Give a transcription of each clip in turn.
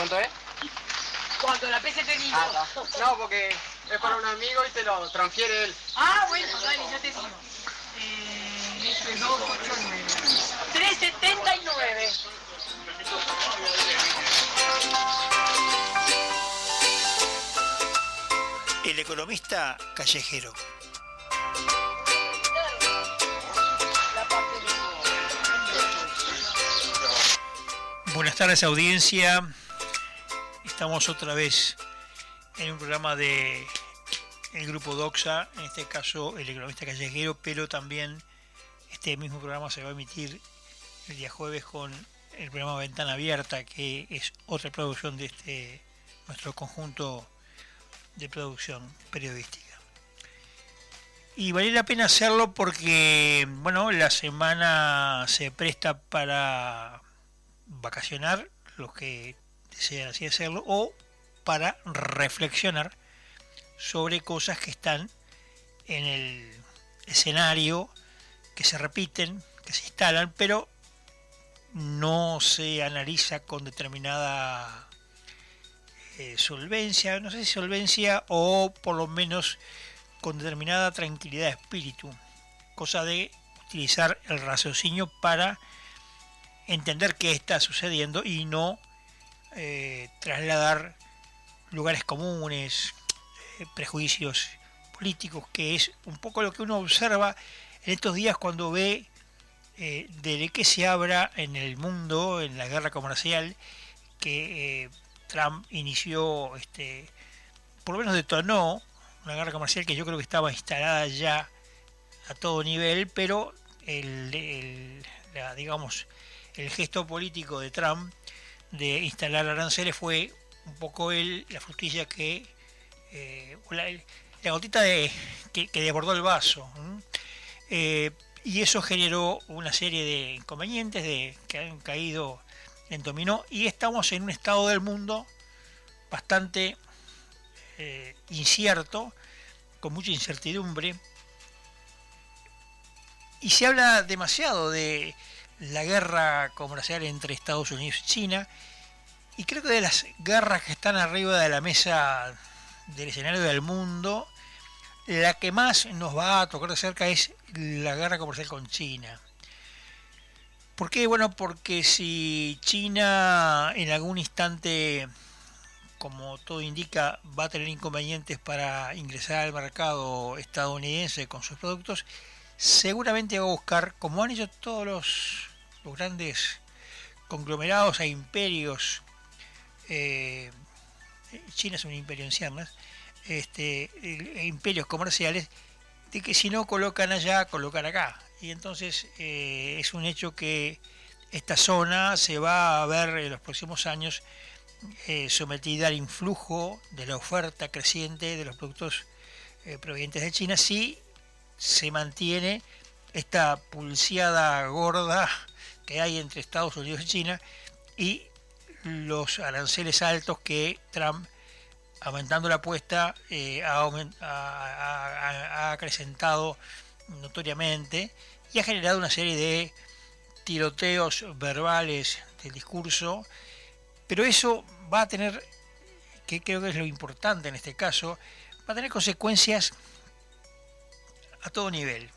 ¿Cuánto es? Cuando la pese te digo. No, porque es para un amigo y te lo transfiere él. Bueno, dale, ya te digo. Este 289. 379. El economista callejero. Buenas tardes, audiencia. Estamos otra vez en un programa de el grupo Doxa, en este caso el economista callejero, pero también este mismo programa se va a emitir el día jueves con el programa Ventana Abierta, que es otra producción de nuestro conjunto de producción periodística. Y vale la pena hacerlo porque, bueno, la semana se presta para vacacionar, los que desean así hacerlo, o para reflexionar sobre cosas que están en el escenario, que se repiten, que se instalan, pero no se analiza con determinada solvencia, no sé si solvencia o por lo menos con determinada tranquilidad de espíritu, cosa de utilizar el raciocinio para entender qué está sucediendo y no trasladar lugares comunes, prejuicios políticos, que es un poco lo que uno observa en estos días cuando ve de qué se habla en el mundo, en la guerra comercial que Trump inició, por lo menos detonó una guerra comercial que yo creo que estaba instalada ya a todo nivel, pero el gesto político de Trump de instalar aranceles fue un poco la frutilla que la gotita que desbordó el vaso, y eso generó una serie de inconvenientes que han caído en dominó, y estamos en un estado del mundo bastante incierto, con mucha incertidumbre, y se habla demasiado de la guerra comercial entre Estados Unidos y China, y creo que de las guerras que están arriba de la mesa del escenario del mundo, la que más nos va a tocar de cerca es la guerra comercial con China. ¿Por qué? Bueno, porque si China en algún instante, como todo indica, va a tener inconvenientes para ingresar al mercado estadounidense con sus productos, seguramente va a buscar, como han hecho todos los grandes conglomerados e imperios, China es un imperio en ciernes, imperios comerciales, de que si no colocan allá, colocan acá. Y entonces es un hecho que esta zona se va a ver en los próximos años sometida al influjo de la oferta creciente de los productos provenientes de China, si se mantiene esta pulseada gorda que hay entre Estados Unidos y China y los aranceles altos que Trump, aumentando la apuesta, ha acrecentado notoriamente y ha generado una serie de tiroteos verbales del discurso, pero eso va a tener, que creo que es lo importante en este caso, va a tener consecuencias a todo nivel,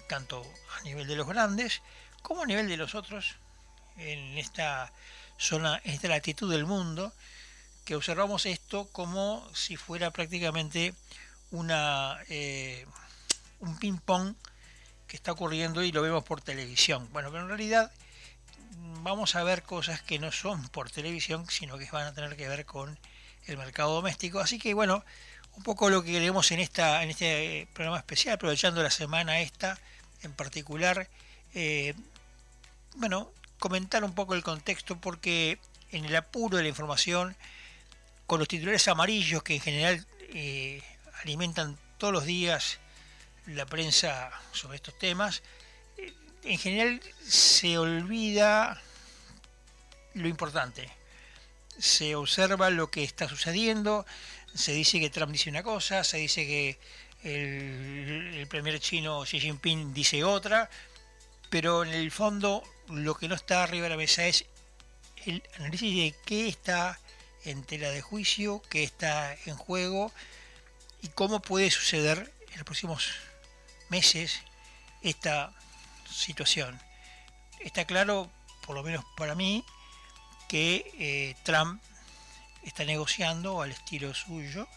tanto a nivel de los grandes como a nivel de los otros, en esta zona, en esta latitud del mundo, que observamos esto como si fuera prácticamente un ping-pong que está ocurriendo y lo vemos por televisión. Bueno, pero en realidad vamos a ver cosas que no son por televisión, sino que van a tener que ver con el mercado doméstico. Así que bueno, un poco lo que queremos en este programa especial, aprovechando la semana esta en particular, comentar un poco el contexto, porque en el apuro de la información, con los titulares amarillos que en general alimentan todos los días la prensa sobre estos temas, en general se olvida lo importante. Se observa lo que está sucediendo, se dice que Trump dice una cosa, se dice que el primer chino Xi Jinping dice otra, pero en el fondo lo que no está arriba de la mesa es el análisis de qué está en tela de juicio, qué está en juego y cómo puede suceder en los próximos meses esta situación. Está claro, por lo menos para mí, que Trump está negociando al estilo suyo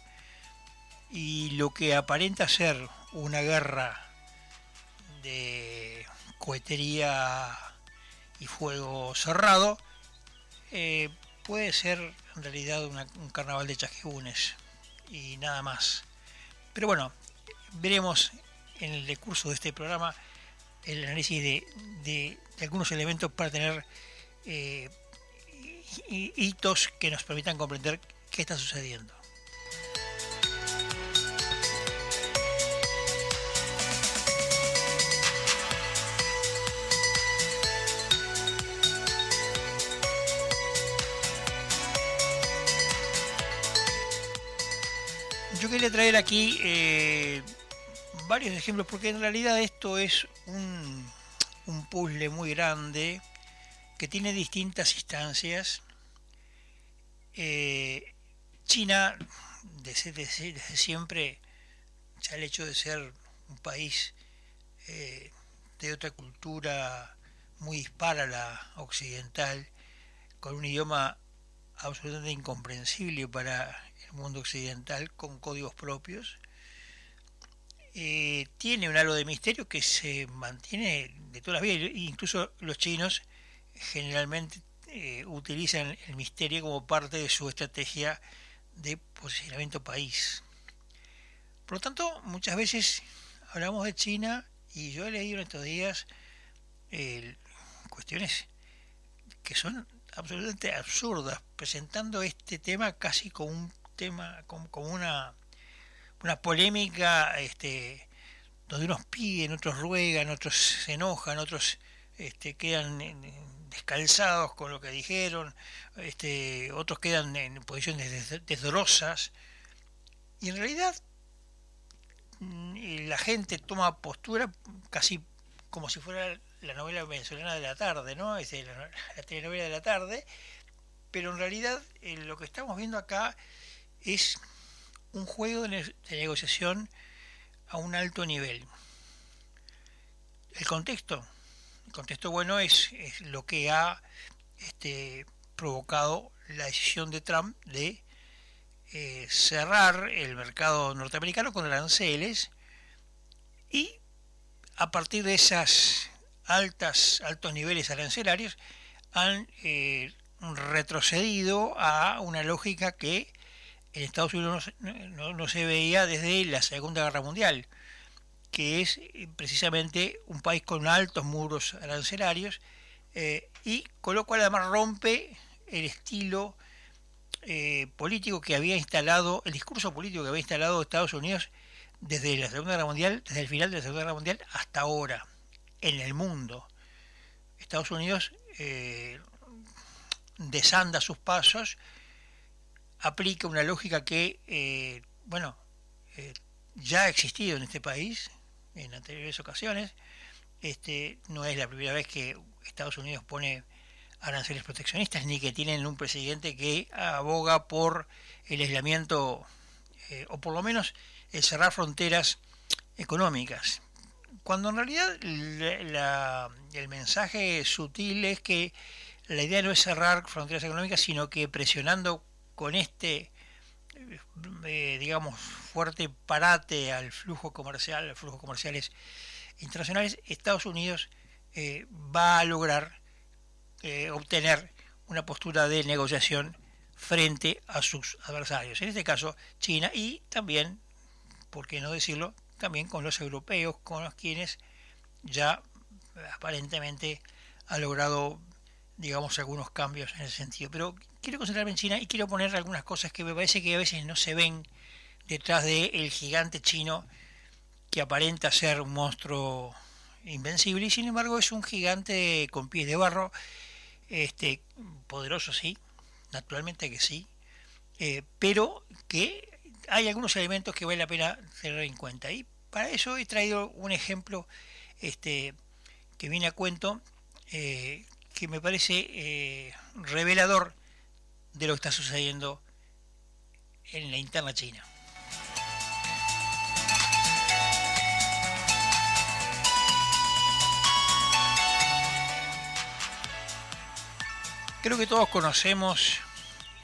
y lo que aparenta ser una guerra de cohetería y fuego cerrado puede ser en realidad un carnaval de chasquibunes y nada más. Pero bueno, veremos en el decurso de este programa el análisis de algunos elementos para tener hitos que nos permitan comprender qué está sucediendo. Yo quería traer aquí varios ejemplos porque en realidad esto es un puzzle muy grande que tiene distintas instancias. China desde siempre, ya el hecho de ser un país de otra cultura muy dispara a la occidental, con un idioma absolutamente incomprensible para el mundo occidental, con códigos propios, tiene un halo de misterio que se mantiene de toda la vida. Incluso los chinos generalmente utilizan el misterio como parte de su estrategia de posicionamiento país. Por lo tanto, muchas veces hablamos de China y yo he leído en estos días cuestiones que son absolutamente absurdas, presentando este tema casi como un tema, como una polémica donde unos piden, otros ruegan, otros se enojan, otros quedan descalzados con lo que dijeron, otros quedan en posiciones desdorosas, y en realidad la gente toma postura casi como si fuera la novela venezolana de la tarde, ¿no? La telenovela de la tarde, pero en realidad lo que estamos viendo acá es un juego de negociación a un alto nivel. El contexto bueno es lo que ha provocado la decisión de Trump de cerrar el mercado norteamericano con aranceles, y a partir de esos altos niveles arancelarios han retrocedido a una lógica que en Estados Unidos no se veía desde la Segunda Guerra Mundial, que es precisamente un país con altos muros arancelarios, y con lo cual además rompe el estilo político que había instalado, el discurso político que había instalado Estados Unidos desde la Segunda Guerra Mundial, desde el final de la Segunda Guerra Mundial hasta ahora, en el mundo. Estados Unidos desanda sus pasos, aplica una lógica que, ya ha existido en este país en anteriores ocasiones. No es la primera vez que Estados Unidos pone aranceles proteccionistas, ni que tienen un presidente que aboga por el aislamiento, o por lo menos el cerrar fronteras económicas, cuando en realidad el mensaje sutil es que la idea no es cerrar fronteras económicas, sino que presionando con fuerte parate al flujo comercial, a los flujos comerciales internacionales, Estados Unidos va a lograr obtener una postura de negociación frente a sus adversarios, en este caso China, y también, por qué no decirlo, también con los europeos, con los quienes ya aparentemente ha logrado, algunos cambios en ese sentido. Pero quiero concentrarme en China y quiero poner algunas cosas que me parece que a veces no se ven detrás del gigante chino, que aparenta ser un monstruo invencible y sin embargo es un gigante con pies de barro, poderoso, sí, naturalmente que sí, pero que hay algunos elementos que vale la pena tener en cuenta, y para eso he traído un ejemplo que viene a cuento, que me parece revelador de lo que está sucediendo en la interna china. Creo que todos conocemos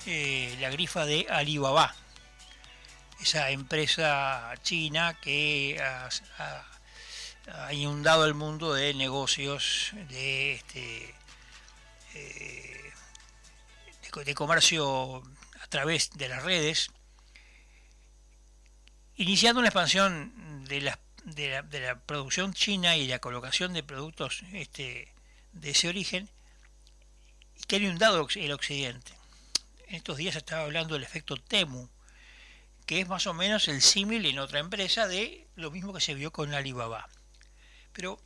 la grifa de Alibaba, esa empresa china que ha inundado el mundo de negocios, de comercio a través de las redes, iniciando una expansión de la producción china y la colocación de productos de ese origen, que ha inundado el occidente. En estos días se estaba hablando del efecto Temu, que es más o menos el símil en otra empresa de lo mismo que se vio con Alibaba. Pero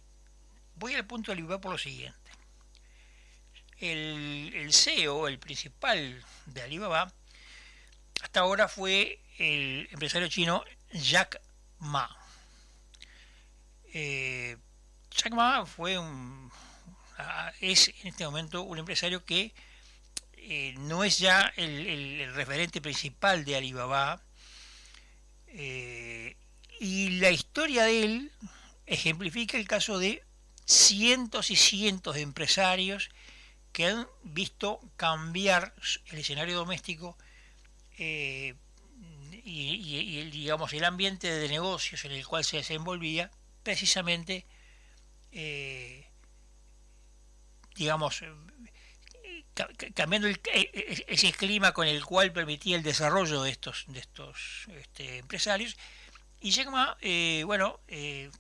voy al punto de Alibaba por lo siguiente. El CEO, el principal de Alibaba, hasta ahora fue el empresario chino Jack Ma. Jack Ma es en este momento un empresario que no es ya el referente principal de Alibaba, y la historia de él ejemplifica el caso de cientos y cientos de empresarios que han visto cambiar el escenario doméstico digamos, el ambiente de negocios en el cual se desenvolvía, precisamente digamos, cambiando ese clima con el cual permitía el desarrollo de estos empresarios. Y Jack Ma,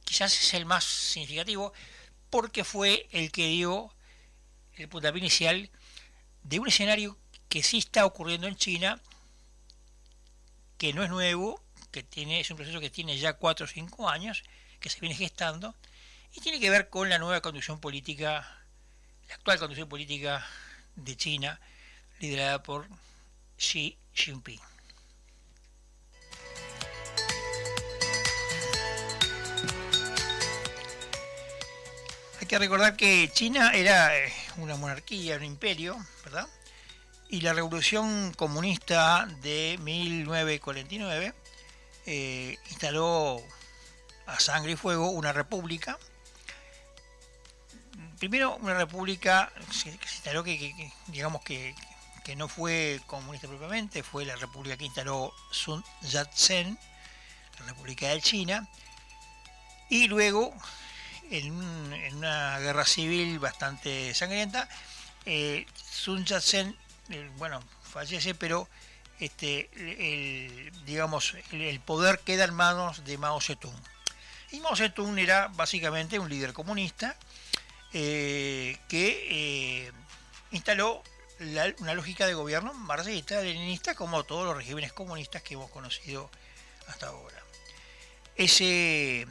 quizás es el más significativo porque fue el que dio el puntapié inicial de un escenario que sí está ocurriendo en China, que no es nuevo, es un proceso que tiene ya 4 o 5 años, que se viene gestando, y tiene que ver con la nueva conducción política, la actual conducción política de China, liderada por Xi Jinping. Hay que recordar que China era una monarquía, un imperio, ¿verdad? Y la revolución comunista de 1949 instaló a sangre y fuego una república. Primero, una república que se instaló digamos que no fue comunista propiamente, fue la república que instaló Sun Yat-sen, la República de China, y luego, en una guerra civil bastante sangrienta, Sun Yat-sen fallece, pero el poder queda en manos de Mao Zedong. Y Mao Zedong era básicamente un líder comunista que instaló una lógica de gobierno marxista, leninista, como todos los regímenes comunistas que hemos conocido hasta ahora. Ese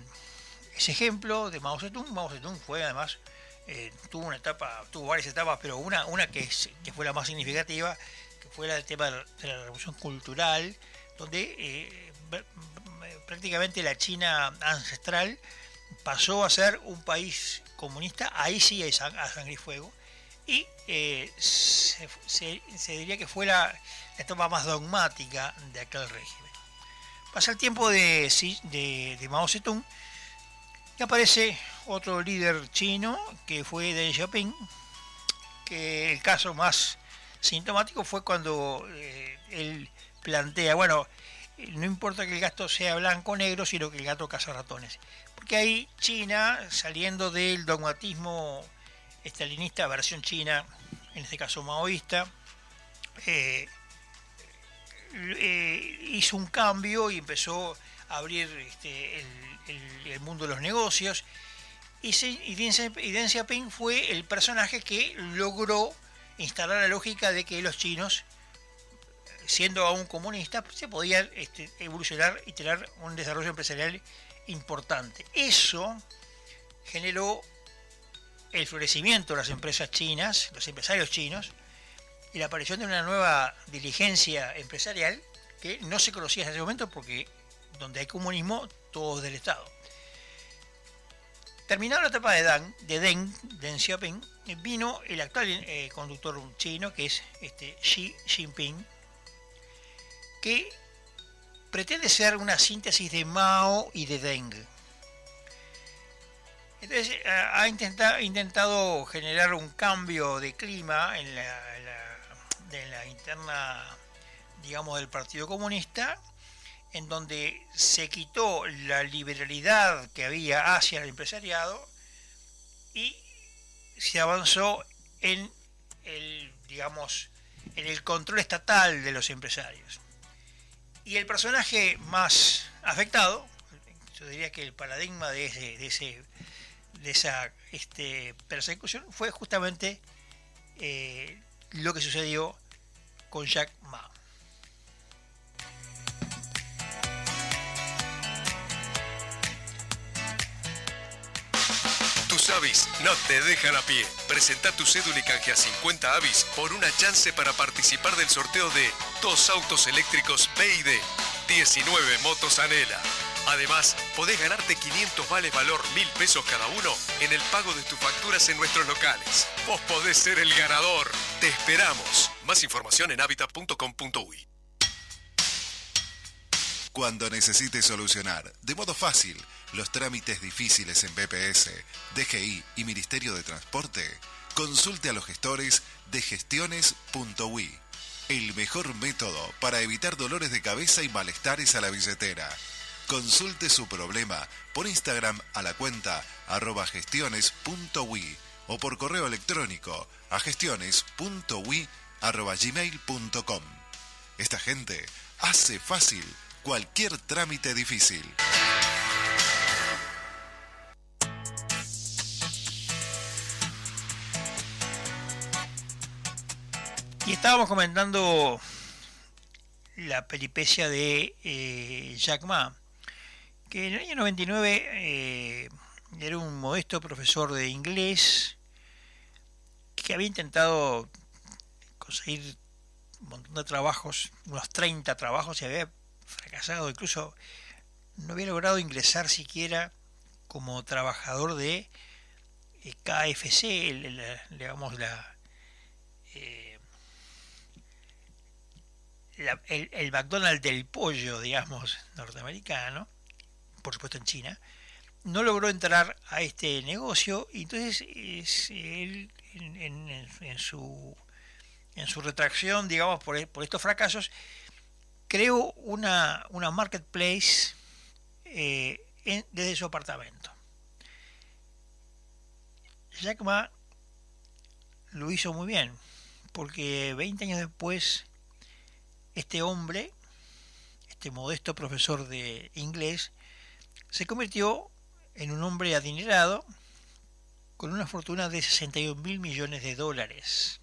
ejemplo de Mao Zedong fue además, tuvo varias etapas, pero una que fue la más significativa, que fue el tema de la revolución cultural, donde prácticamente la China ancestral pasó a ser un país comunista, ahí sí a sangre y fuego, y se diría que fue la etapa más dogmática de aquel régimen. Pasa el tiempo de Mao Zedong y aparece otro líder chino que fue Deng Xiaoping, que el caso más sintomático fue cuando él plantea, no importa que el gato sea blanco o negro, sino que el gato caza ratones. Porque ahí China, saliendo del dogmatismo estalinista, versión china, en este caso maoísta, hizo un cambio y empezó a abrir el mundo de los negocios. Y Deng Xiaoping fue el personaje que logró instalar la lógica de que los chinos, siendo aún comunistas, se podían evolucionar y tener un desarrollo empresarial importante. Eso generó el florecimiento de las empresas chinas, los empresarios chinos, y la aparición de una nueva diligencia empresarial que no se conocía en ese momento, porque donde hay comunismo todo es del Estado. Terminada la etapa de Deng Xiaoping, vino el actual conductor chino, que es Xi Jinping, que pretende ser una síntesis de Mao y de Deng. Entonces ha intentado generar un cambio de clima en la interna, digamos, del Partido Comunista, en donde se quitó la liberalidad que había hacia el empresariado y se avanzó en el control estatal de los empresarios. Y el personaje más afectado, yo diría que el paradigma de esa persecución, fue justamente lo que sucedió con Jack Ma. Tus avis no te dejan a pie. Presenta tu cédula y canjea 50 avis por una chance para participar del sorteo de 2 autos eléctricos BYD, 19 motos Anela. Además, podés ganarte 500 vales valor 1.000 pesos cada uno en el pago de tus facturas en nuestros locales. Vos podés ser el ganador. Te esperamos. Más información en habitat.com.uy. Cuando necesites solucionar de modo fácil los trámites difíciles en BPS, DGI y Ministerio de Transporte, consulte a los gestores de gestiones.ui. El mejor método para evitar dolores de cabeza y malestares a la billetera. Consulte su problema por Instagram a la cuenta @gestiones.ui o por correo electrónico a gestiones.ui@gmail.com. Esta gente hace fácil cualquier trámite difícil. Y estábamos comentando la peripecia de Jack Ma, que en el año 99 era un modesto profesor de inglés que había intentado conseguir un montón de trabajos, unos 30 trabajos, y había fracasado. Incluso no había logrado ingresar siquiera como trabajador de KFC, el McDonald's del pollo, digamos, norteamericano, por supuesto en China. No logró entrar a este negocio, y entonces él, en su retracción, digamos, por estos fracasos, creó una marketplace desde su apartamento. Jack Ma lo hizo muy bien, porque 20 años después, este hombre, este modesto profesor de inglés, se convirtió en un hombre adinerado con una fortuna de 61.000 millones de dólares.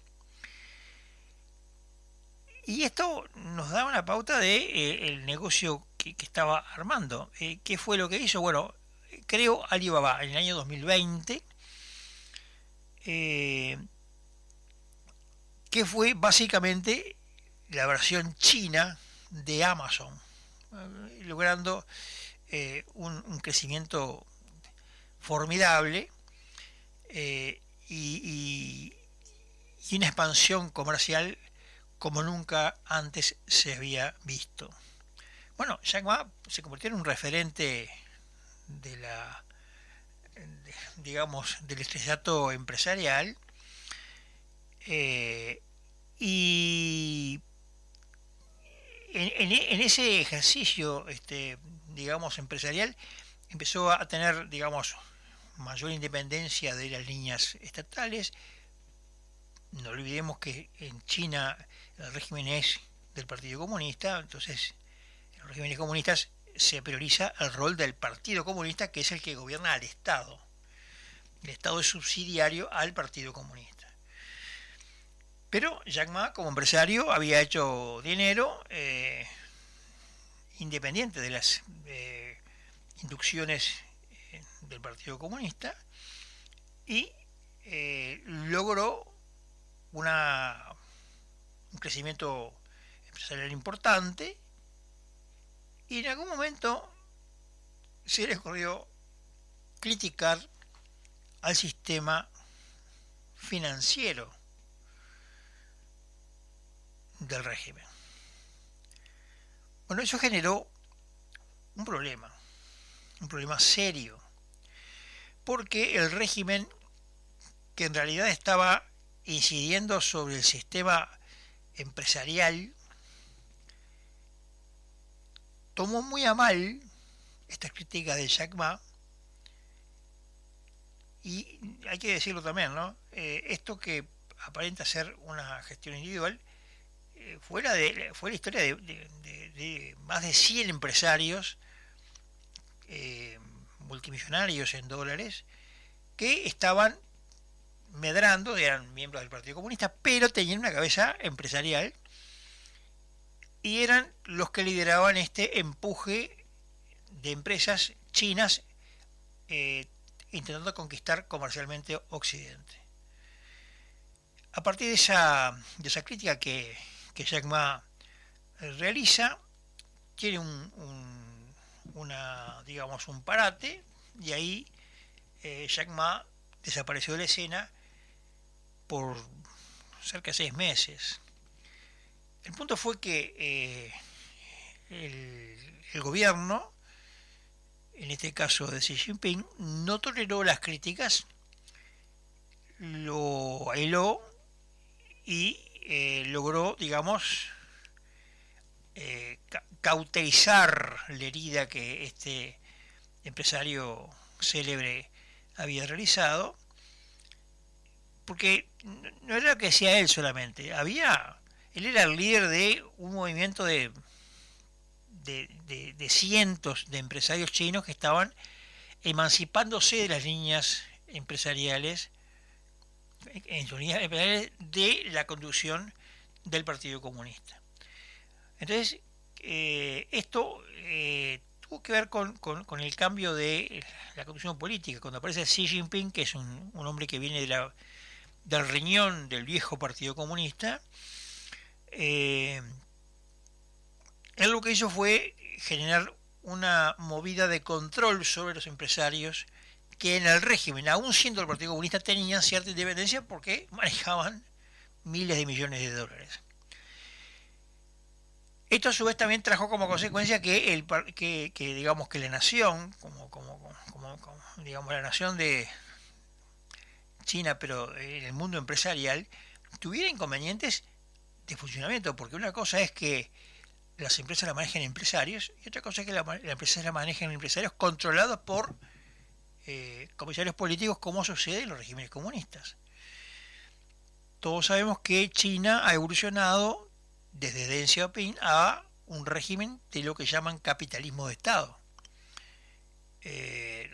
Y esto nos da una pauta de el negocio que estaba armando. ¿Qué fue lo que hizo? Bueno, creó Alibaba en el año 2020, que fue básicamente la versión china de Amazon, logrando un crecimiento formidable y una expansión comercial como nunca antes se había visto. Bueno, Jack Ma se convirtió en un referente digamos, del estrellato empresarial, y en ese ejercicio, digamos, empresarial, empezó a tener, digamos, mayor independencia de las líneas estatales. No olvidemos que en China el régimen es del Partido Comunista, entonces en los regímenes comunistas se prioriza el rol del Partido Comunista, que es el que gobierna al Estado. El Estado es subsidiario al Partido Comunista. Pero Jack Ma, como empresario, había hecho dinero independiente de las inducciones del Partido Comunista, y logró un crecimiento empresarial importante, y en algún momento se le ocurrió criticar al sistema financiero del régimen. Bueno, eso generó un problema serio, porque el régimen, que en realidad estaba incidiendo sobre el sistema empresarial, tomó muy a mal esta crítica de Jack Ma, y hay que decirlo también, ¿no? Esto que aparenta ser una gestión individual, fue la historia de más de 100 empresarios multimillonarios en dólares que estaban medrando, eran miembros del Partido Comunista, pero tenían una cabeza empresarial y eran los que lideraban este empuje de empresas chinas intentando conquistar comercialmente Occidente. A partir de esa crítica que Jack Ma realiza, tiene un parate, y ahí Jack Ma desapareció de la escena por cerca de 6 meses. El punto fue que el gobierno, en este caso de Xi Jinping, no toleró las críticas, lo aisló y logró, digamos, cauterizar la herida que este empresario célebre había realizado, porque no era lo que decía él solamente, él era el líder de un movimiento de cientos de empresarios chinos que estaban emancipándose de las líneas empresariales, en sus líneas empresariales, de la conducción del Partido Comunista. Entonces, esto tuvo que ver con el cambio de la conducción política. Cuando aparece Xi Jinping, que es un hombre que viene del riñón del viejo Partido Comunista, él lo que hizo fue generar una movida de control sobre los empresarios que en el régimen, aún siendo el Partido Comunista, tenían cierta independencia porque manejaban miles de millones de dólares. Esto a su vez también trajo como consecuencia que digamos que la nación, digamos la nación de China, pero en el mundo empresarial, tuviera inconvenientes de funcionamiento, porque una cosa es que las empresas la manejen empresarios y otra cosa es que las empresas la manejen empresarios controlados por comisarios políticos, como sucede en los regímenes comunistas. Todos sabemos que China ha evolucionado desde Deng Xiaoping a un régimen de lo que llaman capitalismo de Estado.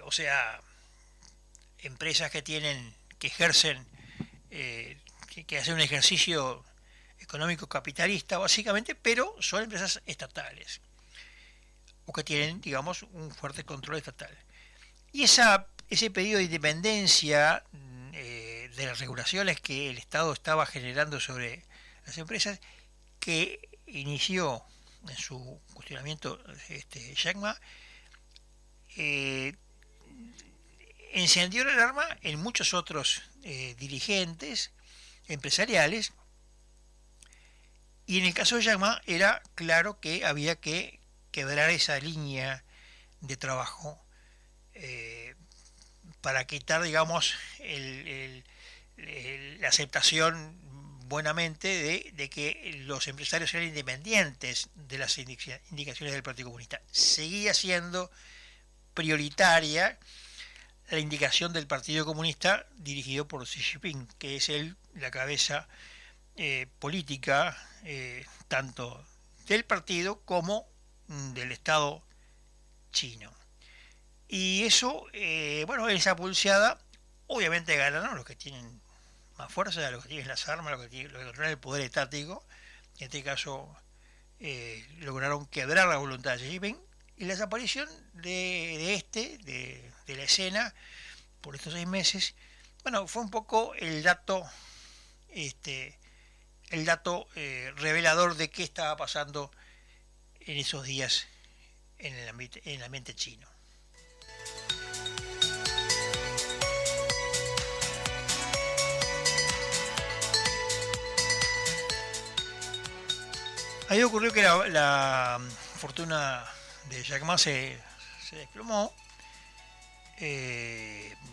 O sea, empresas que ejercen, que hacen un ejercicio económico capitalista básicamente, pero son empresas estatales, o que tienen, digamos, un fuerte control estatal. Y ese pedido de independencia de las regulaciones que el Estado estaba generando sobre las empresas, que inició en su cuestionamiento Jack Ma, encendió la alarma en muchos otros dirigentes empresariales, y en el caso de Jack Ma era claro que había que quebrar esa línea de trabajo para quitar, digamos, la aceptación buenamente de que los empresarios eran independientes de las indicaciones del Partido Comunista. Seguía siendo prioritaria la indicación del Partido Comunista dirigido por Xi Jinping, que es la cabeza política tanto del partido como del Estado chino. Y eso, esa pulseada, obviamente ganaron los que tienen más fuerza, los que tienen las armas, los que controlan el poder estático. En este caso lograron quebrar la voluntad de Xi Jinping, y la desaparición de la escena por estos 6 meses, fue un poco el dato revelador de qué estaba pasando en esos días en el ambiente chino. Ahí ocurrió que la fortuna de Jack Ma se desplomó,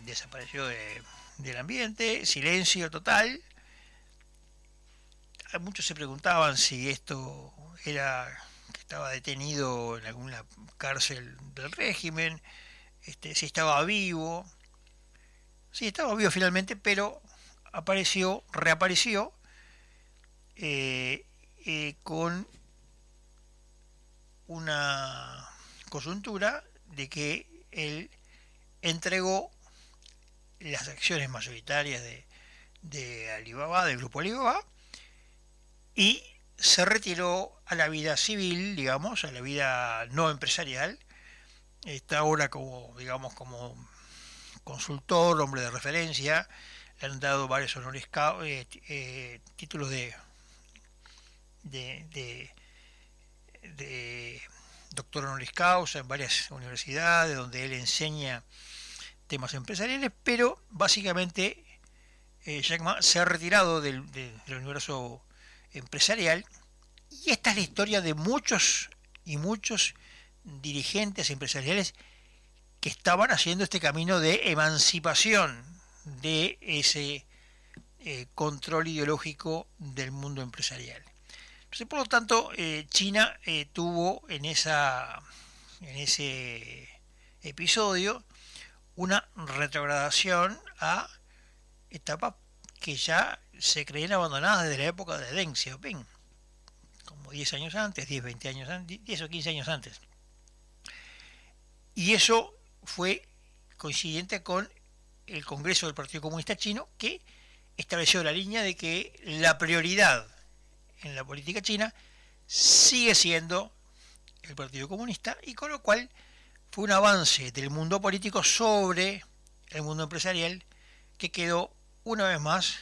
desapareció del ambiente, silencio total. Muchos se preguntaban si esto era que estaba detenido en alguna cárcel del régimen, si estaba vivo. Sí, estaba vivo finalmente, pero reapareció con una coyuntura de que él entregó las acciones mayoritarias de Alibaba, del grupo Alibaba, y se retiró a la vida civil, digamos, a la vida no empresarial. Está ahora como, digamos, como consultor, hombre de referencia. Le han dado varios títulos de doctor honoris causa en varias universidades donde él enseña temas empresariales, pero básicamente Jack Ma se ha retirado del universo empresarial, y esta es la historia de muchos y muchos dirigentes empresariales que estaban haciendo este camino de emancipación de ese control ideológico del mundo empresarial. Entonces, por lo tanto, China tuvo en ese episodio una retrogradación a etapas que ya se creían abandonadas desde la época de Deng Xiaoping, como 10 años antes, 10, 20 años antes, 10 o 15 años antes. Y eso fue coincidente con el Congreso del Partido Comunista Chino, que estableció la línea de que la prioridad en la política china sigue siendo el Partido Comunista, y con lo cual fue un avance del mundo político sobre el mundo empresarial que quedó una vez más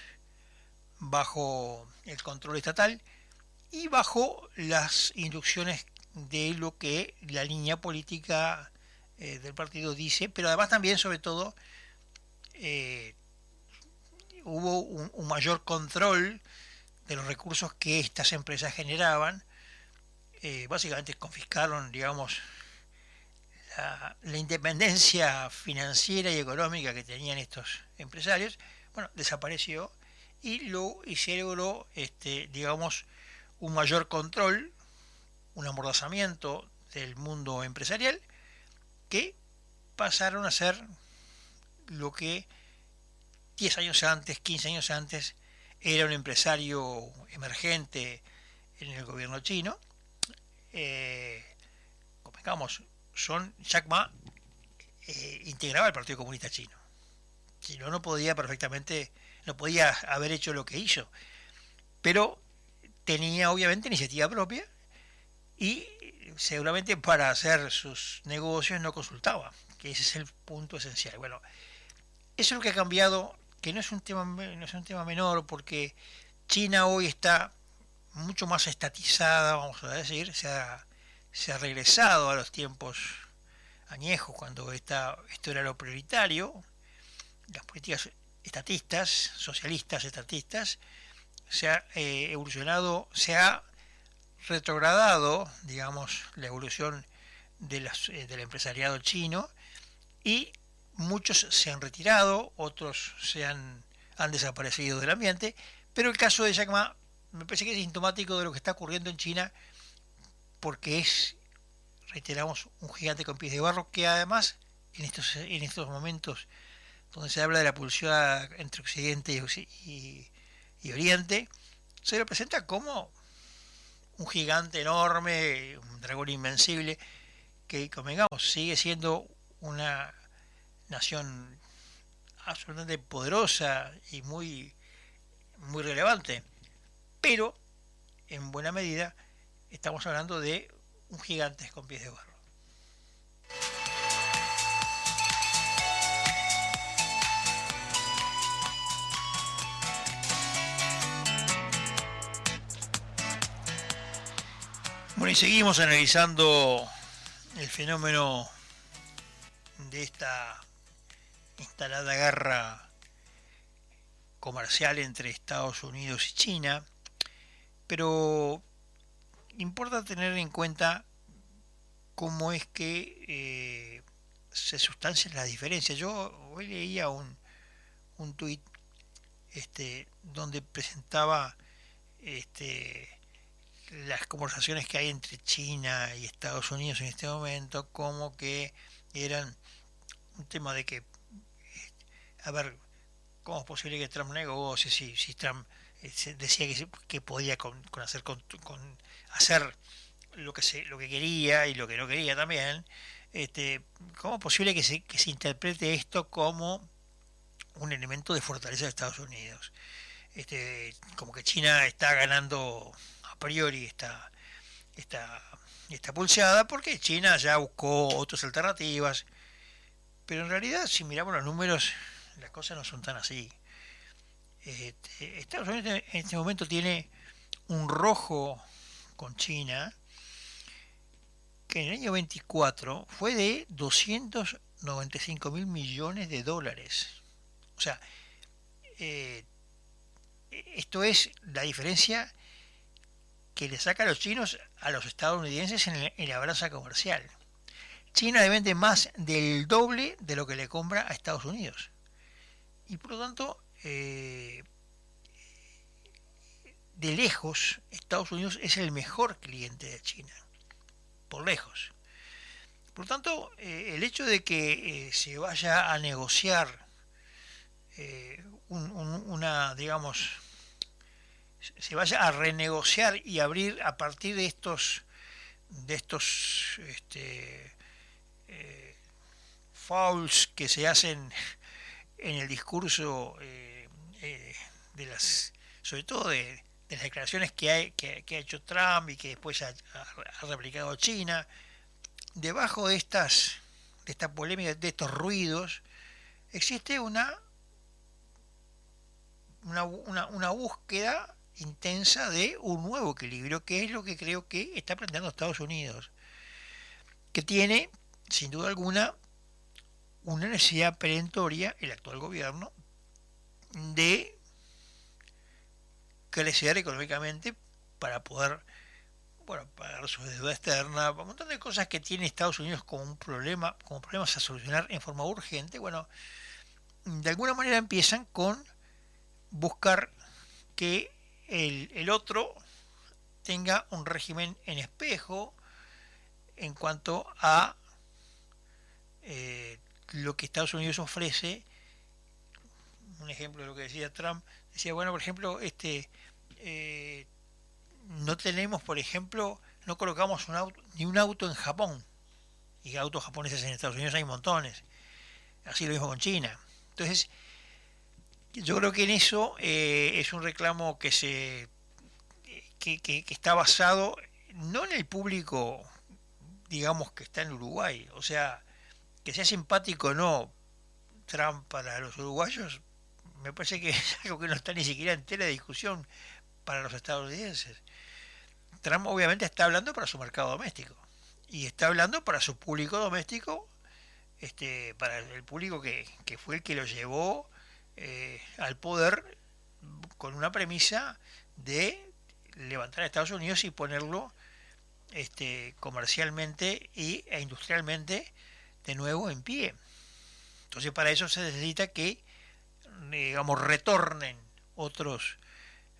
bajo el control estatal y bajo las instrucciones de lo que la línea política del partido dice, pero además también, sobre todo, hubo un mayor control de los recursos que estas empresas generaban. Básicamente confiscaron, digamos, la independencia financiera y económica que tenían estos empresarios. Bueno, desapareció y se logró, digamos, un mayor control, un amordazamiento del mundo empresarial, que pasaron a ser lo que 10 años antes, 15 años antes, era un empresario emergente en el gobierno chino. Convengamos, Jack Ma integraba el Partido Comunista Chino. Si no, no podía haber hecho lo que hizo. Pero tenía obviamente iniciativa propia y seguramente para hacer sus negocios no consultaba, que ese es el punto esencial. Bueno, eso es lo que ha cambiado, que no es un tema menor, porque China hoy está mucho más estatizada, vamos a decir, se ha regresado a los tiempos añejos, cuando esto era lo prioritario. Las políticas estatistas, socialistas estatistas, se ha evolucionado, se ha retrogradado, digamos, la evolución del empresariado chino, y muchos se han retirado, otros han desaparecido del ambiente, pero el caso de Jack Ma me parece que es sintomático de lo que está ocurriendo en China, porque es, reiteramos, un gigante con pies de barro, que además en estos momentos donde se habla de la pulsión entre Occidente y Oriente, se lo presenta como un gigante enorme, un dragón invencible, que, convengamos, sigue siendo una nación absolutamente poderosa y muy, muy relevante, pero en buena medida estamos hablando de un gigante con pies de barro. Bueno, y seguimos analizando el fenómeno de esta instalada guerra comercial entre Estados Unidos y China, pero importa tener en cuenta cómo es que se sustancian las diferencias. Yo hoy leía un tuit donde presentaba las conversaciones que hay entre China y Estados Unidos en este momento, como que eran un tema de que, a ver, ¿cómo es posible que Trump negocie? Si Trump decía que podía hacer lo que quería y lo que no quería también. ¿Cómo es posible que se interprete esto como un elemento de fortaleza de Estados Unidos? Como que China está ganando a priori esta pulseada porque China ya buscó otras alternativas, pero en realidad si miramos los números las cosas no son tan así. Estados Unidos en este momento tiene un rojo con China que en el año 24 fue de 295 mil millones de dólares. O sea, esto es la diferencia que le saca a los chinos a los estadounidenses en la balanza comercial. China le vende más del doble de lo que le compra a Estados Unidos. Y por lo tanto, de lejos, Estados Unidos es el mejor cliente de China. Por lejos. Por lo tanto, el hecho de que se vaya a negociar se vaya a renegociar y abrir a partir de estos fouls que se hacen en el discurso sobre todo de las declaraciones que ha hecho Trump y que después ha replicado China. Debajo de esta polémica, de estos ruidos, existe una búsqueda intensa de un nuevo equilibrio, que es lo que creo que está planteando Estados Unidos, que tiene, sin duda alguna, una necesidad perentoria, el actual gobierno, de crecer económicamente para poder pagar su deuda externa, un montón de cosas que tiene Estados Unidos como problemas a solucionar en forma urgente. Bueno, de alguna manera empiezan con buscar que el otro tenga un régimen en espejo en cuanto a lo que Estados Unidos ofrece. Un ejemplo de lo que decía Trump, decía, bueno, por ejemplo, no tenemos, por ejemplo, no colocamos ni un auto en Japón, y autos japoneses en Estados Unidos hay montones, así lo mismo con China. Entonces, yo creo que en eso es un reclamo que está basado no en el público, digamos, que está en Uruguay, o sea, que sea simpático o no Trump para los uruguayos, me parece que es algo que no está ni siquiera en tela de discusión para los estadounidenses. Trump obviamente está hablando para su mercado doméstico y está hablando para su público doméstico, para el público que fue el que lo llevó al poder con una premisa de levantar a Estados Unidos y ponerlo comercialmente e industrialmente de nuevo en pie. Entonces para eso se necesita que retornen otros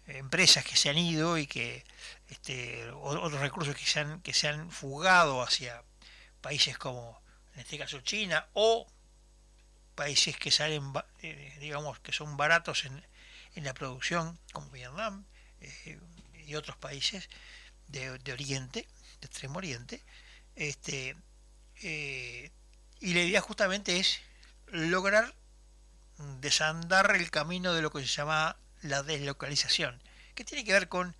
empresas que se han ido y que otros recursos que se han fugado hacia países como en este caso China, o países que salen que son baratos en la producción como Vietnam y otros países de Oriente, de Extremo Oriente, y la idea justamente es lograr desandar el camino de lo que se llama la deslocalización, que tiene que ver con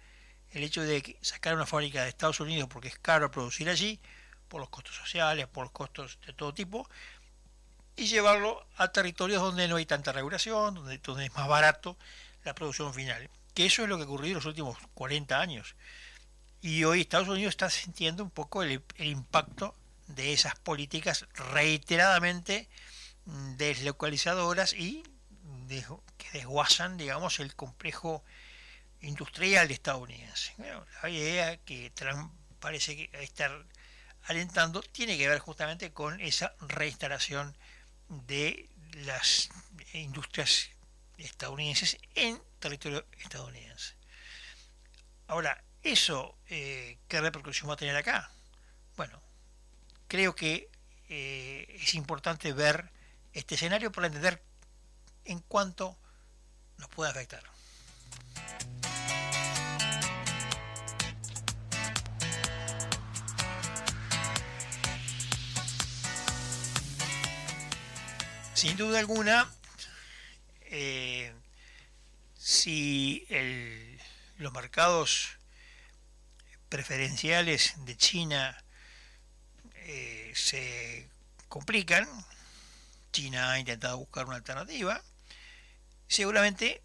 el hecho de sacar una fábrica de Estados Unidos porque es caro producir allí, por los costos sociales, por los costos de todo tipo, y llevarlo a territorios donde no hay tanta regulación, donde es más barato la producción final. Que eso es lo que ha ocurrido en los últimos 40 años. Y hoy Estados Unidos está sintiendo un poco el impacto de esas políticas reiteradamente deslocalizadoras y que desguazan, digamos, el complejo industrial estadounidense. Bueno, la idea que Trump parece que estar alentando tiene que ver justamente con esa reinstalación de las industrias estadounidenses en territorio estadounidense. Ahora, ¿eso qué repercusión va a tener acá? Bueno, creo que es importante ver este escenario para entender en cuánto nos puede afectar. Sin duda alguna, si los mercados preferenciales de China se complican, China ha intentado buscar una alternativa, seguramente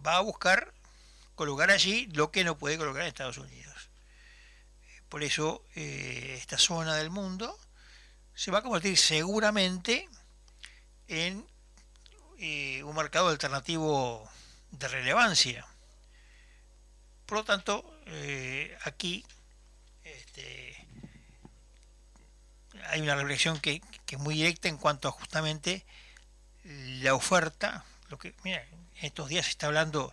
va a buscar colocar allí lo que no puede colocar en Estados Unidos. Por eso esta zona del mundo se va a convertir seguramente en un mercado alternativo de relevancia. Por lo tanto, aquí hay una reflexión que es muy directa en cuanto a justamente la oferta. Lo que, mira, en estos días se está hablando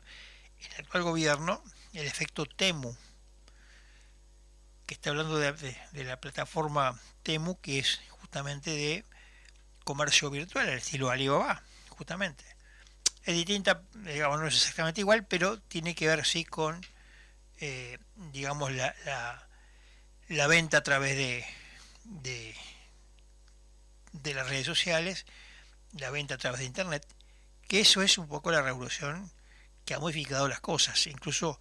en el actual gobierno el efecto Temu, que está hablando de la plataforma Temu, que es justamente de comercio virtual, al estilo Alibaba, justamente. Es distinta, digamos, no es exactamente igual, pero tiene que ver sí con digamos la venta a través de las redes sociales, la venta a través de internet, que eso es un poco la revolución que ha modificado las cosas. Incluso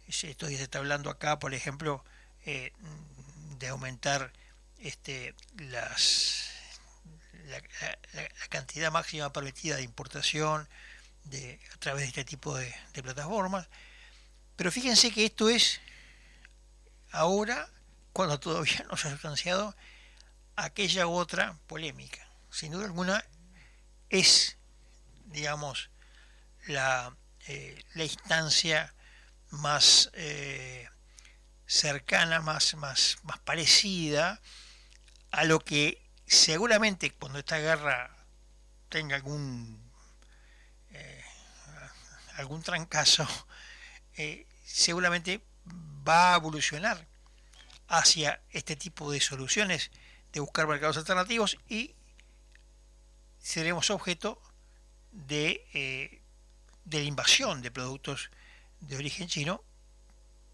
estos días se está hablando acá, por ejemplo, de aumentar la cantidad máxima permitida de importación a través de este tipo de plataformas. Pero fíjense que esto es ahora, cuando todavía no se ha sustanciado aquella otra polémica. Sin duda alguna es, digamos, la instancia más cercana, más parecida a lo que seguramente cuando esta guerra tenga algún trancazo, seguramente va a evolucionar hacia este tipo de soluciones, de buscar mercados alternativos, y seremos objeto de la invasión de productos de origen chino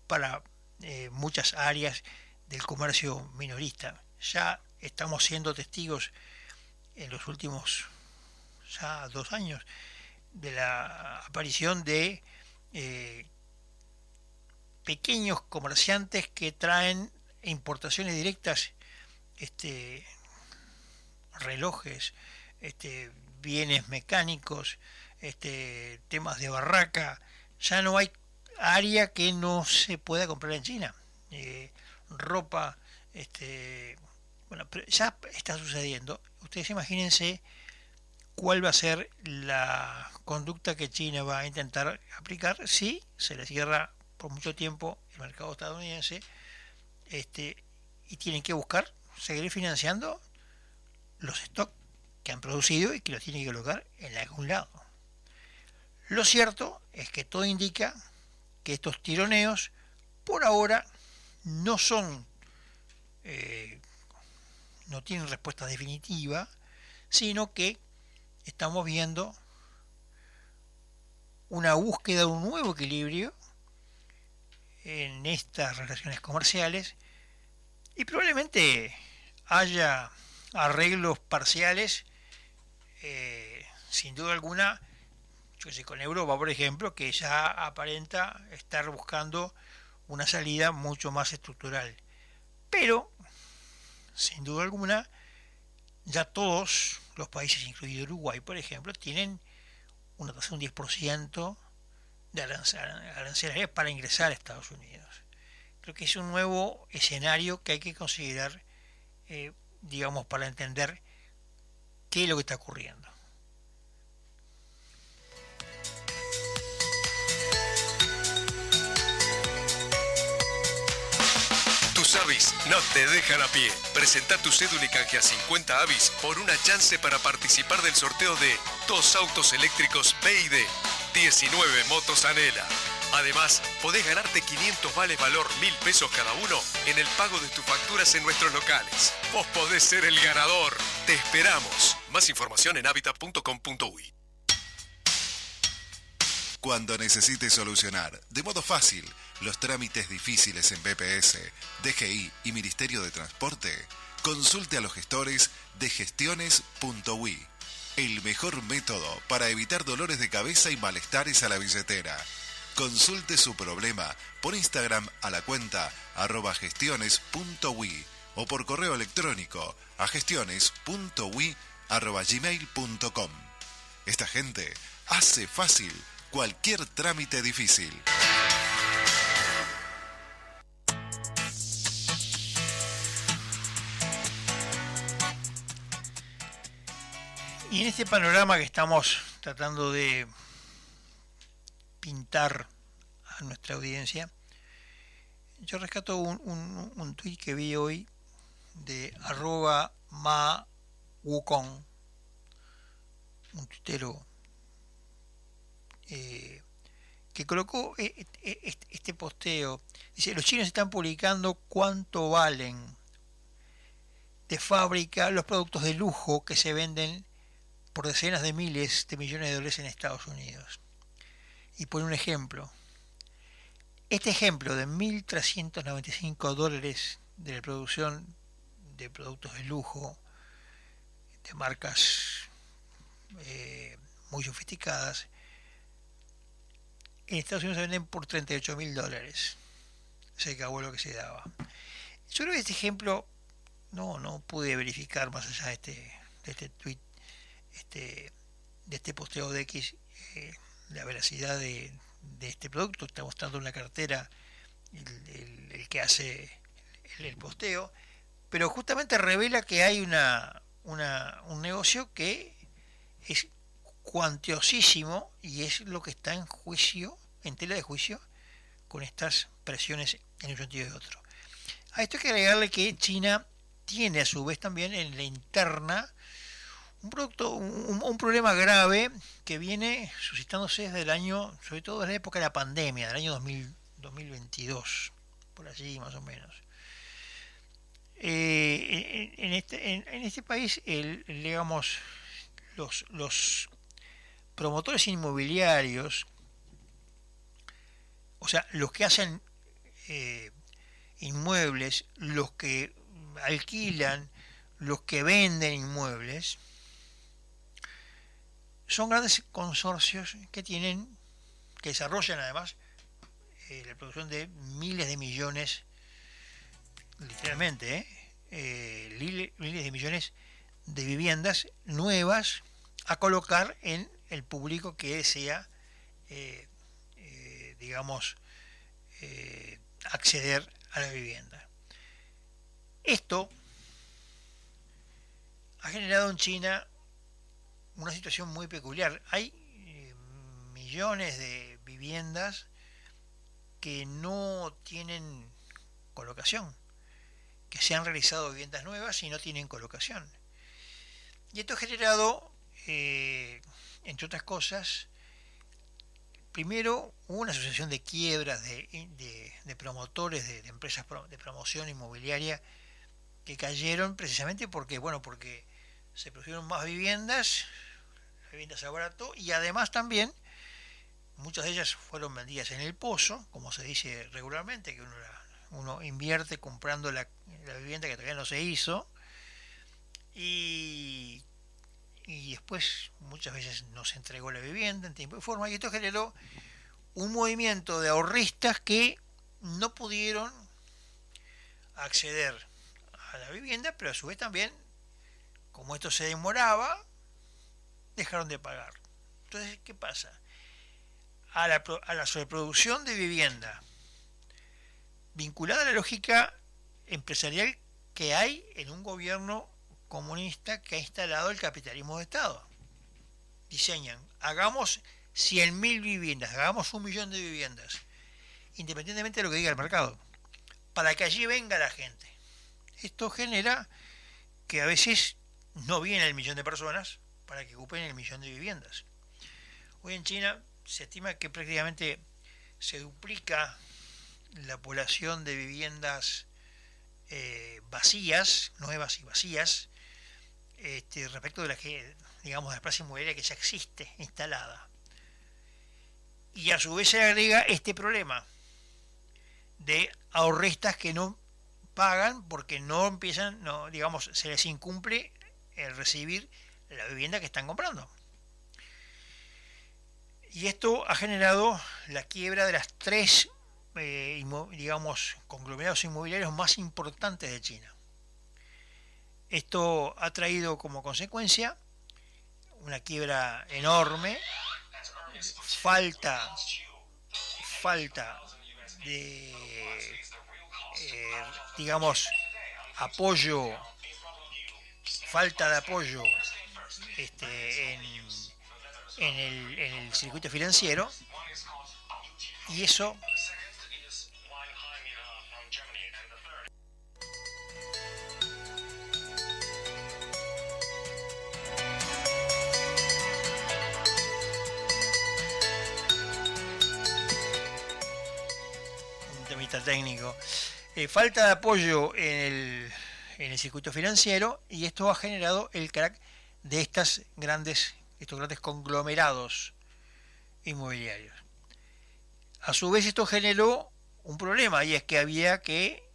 para muchas áreas del comercio minorista. Ya estamos siendo testigos en los últimos ya 2 años de la aparición de pequeños comerciantes que traen importaciones directas, relojes, bienes mecánicos, temas de barraca. Ya no hay área que no se pueda comprar en China, ropa, bueno, pero ya está sucediendo. Ustedes imagínense cuál va a ser la conducta que China va a intentar aplicar si se le cierra por mucho tiempo el mercado estadounidense, y tienen que buscar seguir financiando los stocks que han producido y que los tienen que colocar en algún lado. Lo cierto es que todo indica que estos tironeos por ahora no son no tienen respuesta definitiva, sino que estamos viendo una búsqueda de un nuevo equilibrio en estas relaciones comerciales, y probablemente haya arreglos parciales, sin duda alguna. Yo sé, con Europa, por ejemplo, que ya aparenta estar buscando una salida mucho más estructural, pero sin duda alguna ya todos los países, incluido Uruguay, por ejemplo, tienen una tasa de un 10% de arancelarias para ingresar a Estados Unidos. Creo que es un nuevo escenario que hay que considerar, digamos, para entender qué es lo que está ocurriendo. Tus avis no te dejan a pie. Presenta tu cédula y canjea 50 avis por una chance para participar del sorteo de 2 autos eléctricos BYD, 19 motos Anela. Además, podés ganarte 500 vales valor 1.000 pesos cada uno en el pago de tus facturas en nuestros locales. Vos podés ser el ganador. Te esperamos. Más información en habitat.com.uy. Cuando necesites solucionar de modo fácil los trámites difíciles en BPS, DGI y Ministerio de Transporte, consulte a los gestores de gestiones.ui. El mejor método para evitar dolores de cabeza y malestares a la billetera. Consulte su problema por Instagram a la cuenta @gestiones.ui o por correo electrónico a gestiones.ui@gmail.com. Esta gente hace fácil cualquier trámite difícil. Y en este panorama que estamos tratando de pintar a nuestra audiencia, yo rescato un tuit que vi hoy de @ma_wukong, un tuitero que colocó este posteo. Dice: los chinos están publicando cuánto valen de fábrica los productos de lujo que se venden por decenas de miles de millones de dólares en Estados Unidos. Y pone un ejemplo. Este ejemplo de $1.395 de la producción de productos de lujo de marcas muy sofisticadas, en Estados Unidos se venden por $38.000. Se acabó lo que se daba. Yo creo que este ejemplo no pude verificar más allá de este tweet, de este posteo de X, la veracidad de este producto. Está mostrando una cartera el que hace el posteo, pero justamente revela que hay un negocio que es cuantiosísimo y es lo que está en tela de juicio con estas presiones en un sentido y otro. A esto hay que agregarle que China tiene a su vez también en la interna un problema grave que viene suscitándose desde el año, sobre todo desde la época de la pandemia, del año 2022, por allí más o menos. En este país, digamos, los promotores inmobiliarios, o sea, los que hacen inmuebles, los que alquilan, los que venden inmuebles, son grandes consorcios que desarrollan además la producción de miles de millones, literalmente, miles de millones de viviendas nuevas a colocar en el público que desea, acceder a la vivienda. Esto ha generado en China una situación muy peculiar. Hay millones de viviendas que no tienen colocación, que se han realizado viviendas nuevas y no tienen colocación. Y esto ha generado, entre otras cosas, primero hubo una asociación de quiebras de promotores de empresas de promoción inmobiliaria que cayeron precisamente porque se produjeron más viviendas, la vivienda se abarató, y además también muchas de ellas fueron vendidas en el pozo, como se dice regularmente, que uno invierte comprando la vivienda que todavía no se hizo, y después muchas veces no se entregó la vivienda en tiempo y forma, y esto generó un movimiento de ahorristas que no pudieron acceder a la vivienda, pero a su vez también, como esto se demoraba, dejaron de pagar. Entonces, ¿qué pasa? A la sobreproducción de vivienda, vinculada a la lógica empresarial que hay en un gobierno comunista que ha instalado el capitalismo de Estado. Diseñan, hagamos 100.000 viviendas, hagamos 1 millón de viviendas, independientemente de lo que diga el mercado. para que allí venga la gente. Esto genera que a veces no viene el millón de personas para que ocupen el millón de viviendas. Hoy en China se estima que prácticamente se duplica la población de viviendas vacías, nuevas y vacías, respecto de la que, digamos, de la plaza inmobiliaria que ya existe instalada. Y a su vez se agrega este problema de ahorristas que no pagan porque no empiezan, no, digamos, se les incumple el recibir la vivienda que están comprando. Y esto ha generado la quiebra de las tres, digamos, conglomerados inmobiliarios más importantes de China. Esto ha traído como consecuencia una quiebra enorme, falta de, digamos, apoyo, falta de apoyo en el circuito financiero, y eso un temita técnico, falta de apoyo en el circuito financiero, y esto ha generado el crack de estos grandes conglomerados inmobiliarios. A su vez esto generó un problema, y es que había que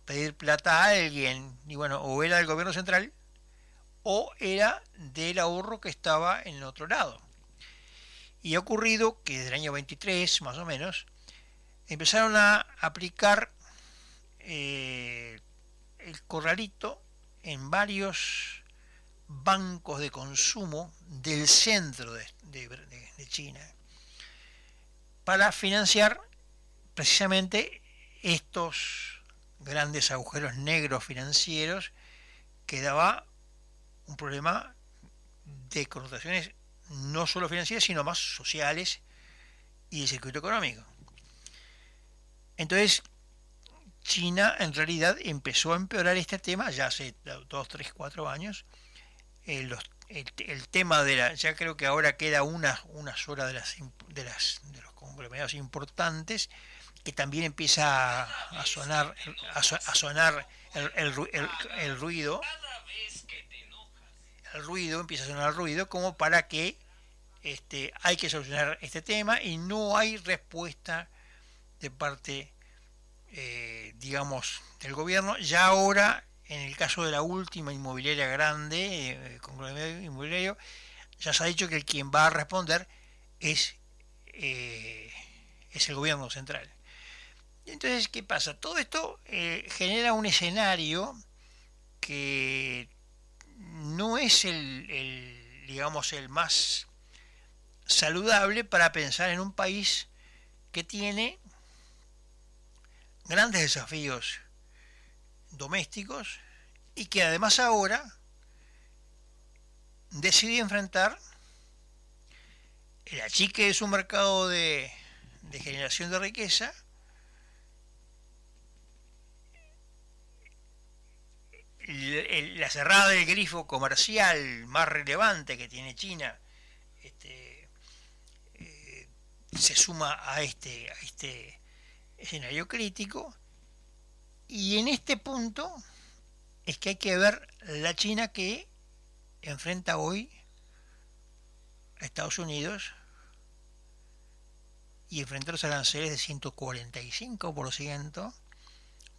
pedir plata a alguien, y bueno, o era del gobierno central o era del ahorro que estaba en el otro lado. Y ha ocurrido que desde el año 23 más o menos empezaron a aplicar el corralito en varios bancos de consumo del centro de China para financiar precisamente estos grandes agujeros negros financieros que daba un problema de connotaciones no solo financieras sino más sociales y de circuito económico. Entonces China en realidad empezó a empeorar este tema ya hace 2, 3, 4 años. El tema ya creo que ahora queda una sola de los conglomerados importantes, que también empieza a sonar el ruido empieza a sonar el ruido como para que hay que solucionar este tema, y no hay respuesta de parte digamos del gobierno. Ya ahora, en el caso de la última inmobiliaria grande, conglomerado inmobiliario, ya se ha dicho que quien va a responder es el gobierno central. Entonces, ¿qué pasa? Todo esto genera un escenario que no es digamos, el más saludable para pensar en un país que tiene grandes desafíos domésticos y que además ahora decide enfrentar el achique de su mercado de generación de riqueza, la cerrada del grifo comercial más relevante que tiene China, se suma a este escenario crítico. Y en este punto es que hay que ver la China que enfrenta hoy a Estados Unidos y enfrenta los aranceles de 145%,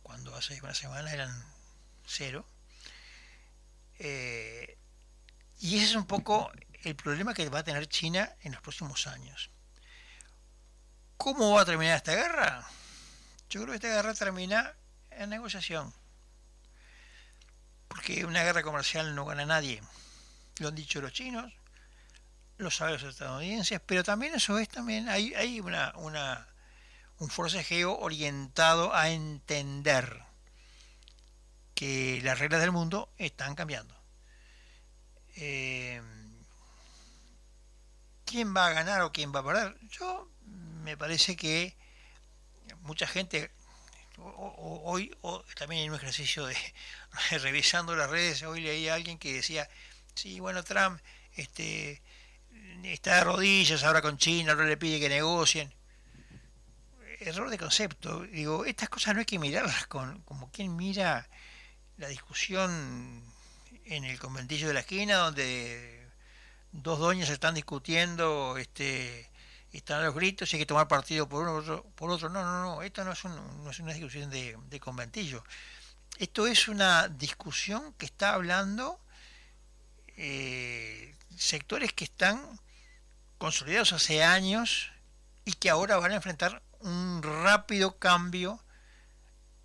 cuando hace una semana eran 0. Y ese es un poco el problema que va a tener China en los próximos años. ¿Cómo va a terminar esta guerra? Yo creo que esta guerra termina en negociación, porque una guerra comercial no gana nadie. Lo han dicho los chinos, lo saben los estadounidenses, pero también hay un forcejeo orientado a entender que las reglas del mundo están cambiando. ¿Quién va a ganar o quién va a perder? Me parece que mucha gente hoy también en un ejercicio de revisando las redes, hoy leí a alguien que decía, sí, bueno, Trump está de rodillas ahora con China, ahora le pide que negocien. Error de concepto. Digo, estas cosas no hay que mirarlas como quien mira la discusión en el conventillo de la esquina, donde dos doñas están discutiendo, están a los gritos y hay que tomar partido por uno por otro. No, esto no es una discusión de conventillo. Esto es una discusión que está hablando sectores que están consolidados hace años y que ahora van a enfrentar un rápido cambio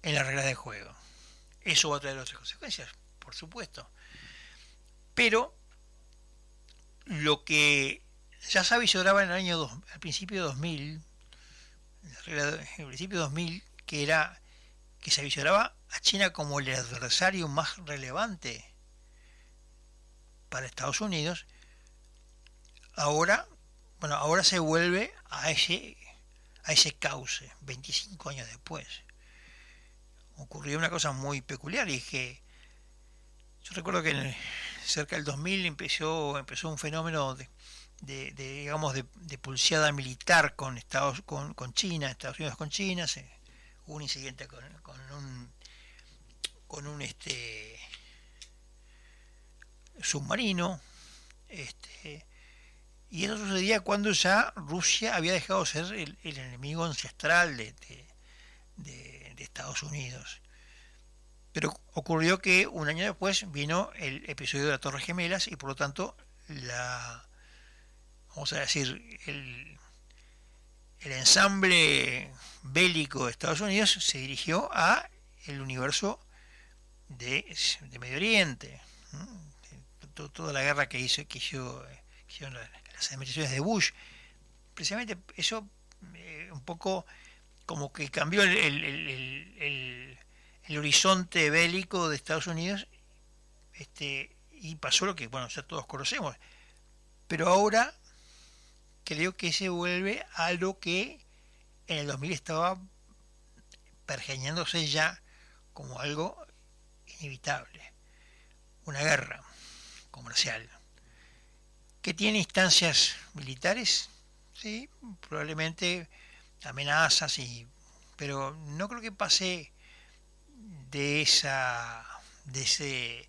en las reglas de juego. Eso va a traer otras consecuencias, por supuesto. Pero lo que ya se avisoraba en el año al principio de 2000, en el principio de 2000, que se avisoraba a China como el adversario más relevante para Estados Unidos, ahora se vuelve a ese cauce, 25 años después. Ocurrió una cosa muy peculiar, y es que yo recuerdo que cerca del 2000 empezó un fenómeno de pulseada militar con China, Estados Unidos con China. Hubo un incidente con un submarino, y eso sucedía cuando ya Rusia había dejado de ser el enemigo ancestral de Estados Unidos. Pero ocurrió que un año después vino el episodio de las Torres Gemelas y por lo tanto vamos a decir, el ensamble bélico de Estados Unidos se dirigió a el universo de Medio Oriente, ¿no? Toda la guerra que hicieron las administraciones de Bush, precisamente eso un poco como que cambió el horizonte bélico de Estados Unidos, y pasó lo que, bueno, ya todos conocemos. Pero ahora creo que se vuelve a lo que en el 2000 estaba pergeñándose ya como algo inevitable: una guerra comercial que tiene instancias militares, sí, probablemente amenazas, pero no creo que pase de ese,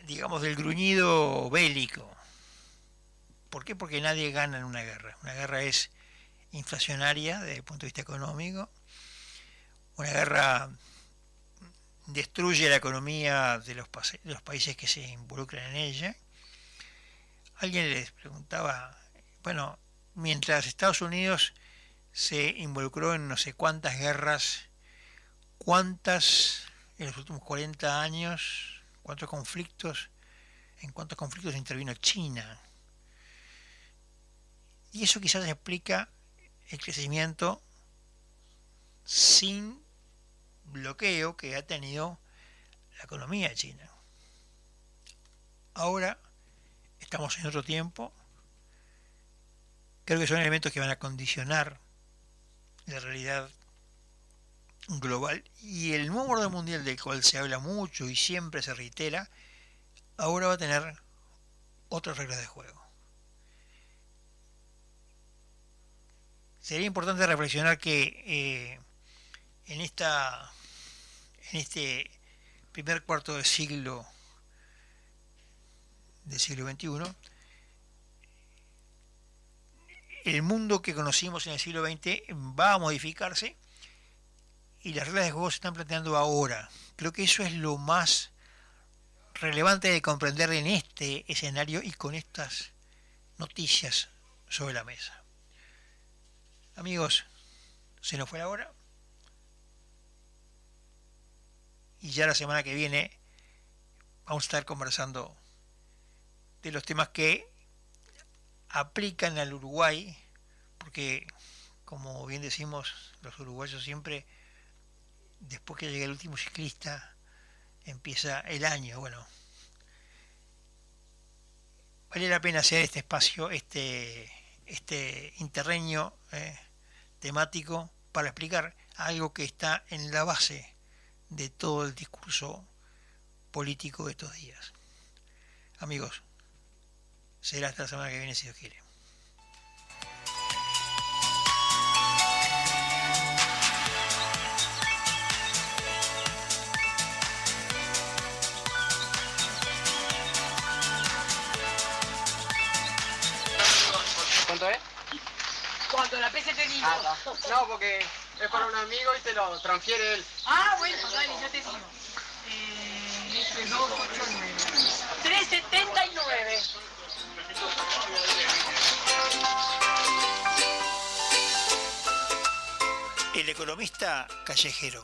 digamos, del gruñido bélico. ¿Por qué? Porque nadie gana en una guerra. Una guerra es inflacionaria desde el punto de vista económico. Una guerra destruye la economía de los países que se involucran en ella. Alguien les preguntaba, bueno, mientras Estados Unidos se involucró en no sé cuántas guerras, ¿cuántas en los últimos 40 años, en cuántos conflictos intervino China? Y eso quizás explica el crecimiento sin bloqueo que ha tenido la economía de China. Ahora estamos en otro tiempo. Creo que son elementos que van a condicionar la realidad global, y el nuevo orden mundial del cual se habla mucho y siempre se reitera, ahora va a tener otras reglas de juego. Sería importante reflexionar que en este primer cuarto del siglo XXI, el mundo que conocimos en el siglo XX va a modificarse y las reglas de juego se están planteando ahora. Creo que eso es lo más relevante de comprender en este escenario y con estas noticias sobre la mesa. Amigos, se nos fue la hora y ya la semana que viene vamos a estar conversando de los temas que aplican al Uruguay, porque como bien decimos los uruguayos siempre, después que llega el último ciclista empieza el año. Bueno, vale la pena hacer este espacio, este interreño temático para explicar algo que está en la base de todo el discurso político de estos días. Amigos, será hasta la semana que viene si Dios quiere. ¿Cuánto es? Cuando la PC te digo. No, porque es para un amigo y te lo transfiere él. Ah, bueno, dale, ya te digo. 289. 379. El economista callejero.